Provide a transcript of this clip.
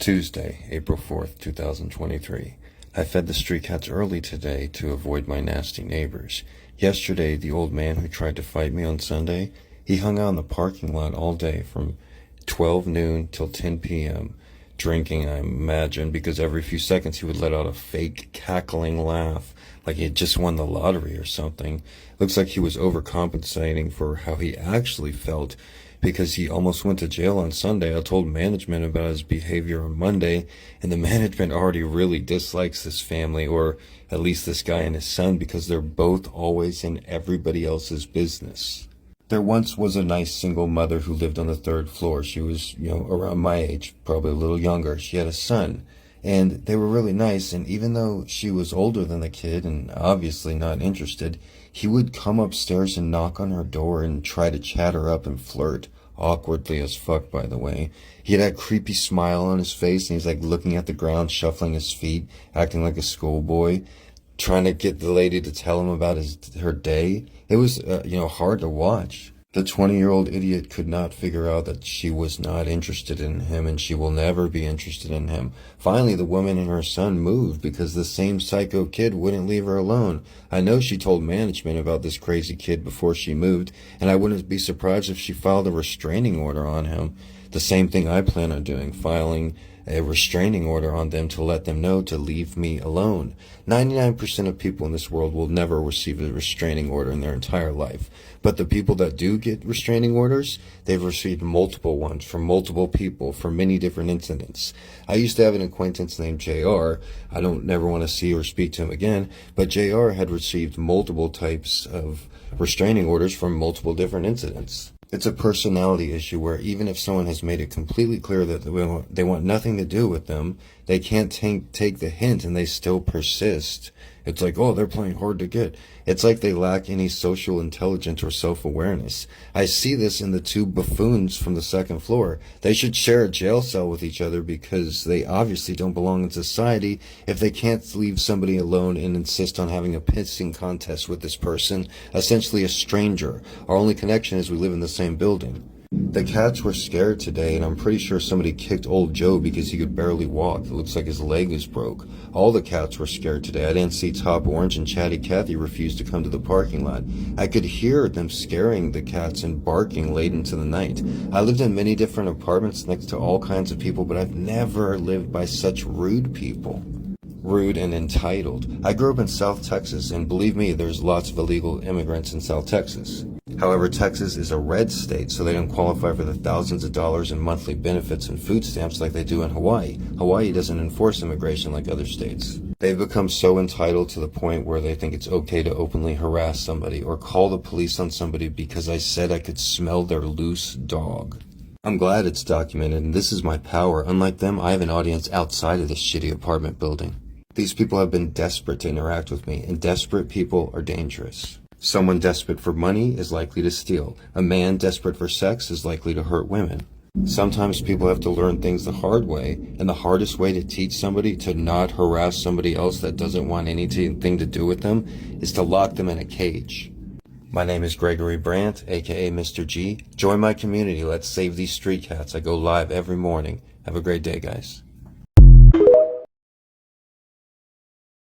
Tuesday, April 4th, 2023. I fed the street cats early today to avoid my nasty neighbors. Yesterday, the old man who tried to fight me on Sunday, he hung out in the parking lot all day from 12 noon till 10 p.m., drinking, I imagine, because every few seconds he would let out a fake cackling laugh, like he had just won the lottery or something. Looks like he was overcompensating for how he actually felt, because he almost went to jail on Sunday. I told management about his behavior on Monday, and the management already really dislikes this family, or at least this guy and his son, because they're both always in everybody else's business. There once was a nice single mother who lived on the third floor. She was, around my age, probably a little younger. She had a son, and they were really nice, and even though she was older than the kid and obviously not interested, he would come upstairs and knock on her door and try to chat her up and flirt. Awkwardly as fuck, by the way. He had that creepy smile on his face, and he's like looking at the ground, shuffling his feet, acting like a schoolboy, trying to get the lady to tell him about her day. It was, hard to watch. The 20-year-old idiot could not figure out that she was not interested in him, and she will never be interested in him. Finally, the woman and her son moved because the same psycho kid wouldn't leave her alone. I know she told management about this crazy kid before she moved, and I wouldn't be surprised if she filed a restraining order on him. The same thing I plan on doing, filing a restraining order on them to let them know to leave me alone. 99% of people in this world will never receive a restraining order in their entire life. But the people that do get restraining orders, they've received multiple ones from multiple people for many different incidents. I used to have an acquaintance named JR. I don't never want to see or speak to him again, but JR had received multiple types of restraining orders from multiple different incidents. It's a personality issue where even if someone has made it completely clear that they want nothing to do with them, they can't take the hint and they still persist. It's like, oh, they're playing hard to get. It's like they lack any social intelligence or self-awareness. I see this in the two buffoons from the second floor. They should share a jail cell with each other because they obviously don't belong in society if they can't leave somebody alone and insist on having a pissing contest with this person, essentially a stranger. Our only connection is we live in the same building. The cats were scared today, and I'm pretty sure somebody kicked old Joe because he could barely walk. It looks like his leg is broke. All the cats were scared today. I didn't see Top Orange and Chatty Cathy refuse to come to the parking lot. I could hear them scaring the cats and barking late into the night. I lived in many different apartments next to all kinds of people, but I've never lived by such rude people. Rude and entitled. I grew up in South Texas, and believe me, there's lots of illegal immigrants in South Texas. However, Texas is a red state, so they don't qualify for the thousands of dollars in monthly benefits and food stamps like they do in Hawaii. Hawaii doesn't enforce immigration like other states. They've become so entitled to the point where they think it's okay to openly harass somebody or call the police on somebody because I said I could smell their loose dog. I'm glad it's documented, and this is my power. Unlike them, I have an audience outside of this shitty apartment building. These people have been desperate to interact with me, and desperate people are dangerous. Someone desperate for money is likely to steal. A man desperate for sex is likely to hurt women. Sometimes people have to learn things the hard way, and the hardest way to teach somebody to not harass somebody else that doesn't want anything to do with them is to lock them in a cage. My name is Gregory Brandt, aka Mr.G. Join my community. Let's save these street cats. I go live every morning. Have a great day, guys.